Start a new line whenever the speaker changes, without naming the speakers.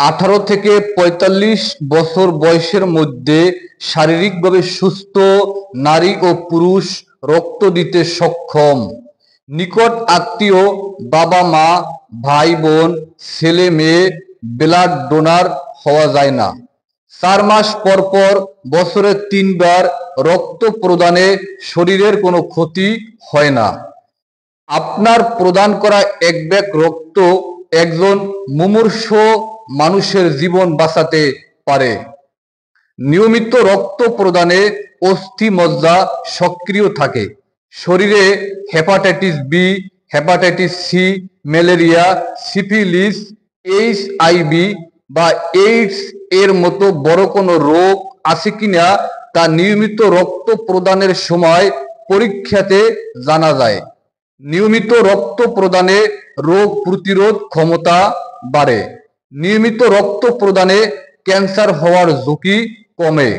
18 থেকে 45 বছর বয়সের মধ্যে শারীরিকভাবে সুস্থ নারী ও পুরুষ রক্ত দিতে সক্ষম। নিকট আত্মীয়, বাবা মা, ভাই বোন, ছেলে মেয়ে ব্লাড ডোনার হওয়া যায় না। 4 মাস পর পর বছরে 3 বার রক্ত প্রদানে শরীরের কোনো ক্ষতি হয় না। আপনার প্রদান করা এক ব্যাগ রক্ত একজন মুমূর্ষু মানুষের জীবন বাঁচাতে পারে। নিয়মিত রক্ত প্রদানে অস্থিমজ্জা সক্রিয় থাকে। শরীরে hepatitis B, hepatitis C, malaria, syphilis, HIV বা এইডস এর মতো বড় কোনো রোগ আছে কিনা তা নিয়মিত রক্ত প্রদানের সময় পরীক্ষাতে জানা যায়। নিয়মিত রক্ত প্রদানে রোগ প্রতিরোধ ক্ষমতা বাড়ে। নিয়মিত রক্ত প্রদানে ক্যান্সার হওয়ার ঝুঁকি কমে।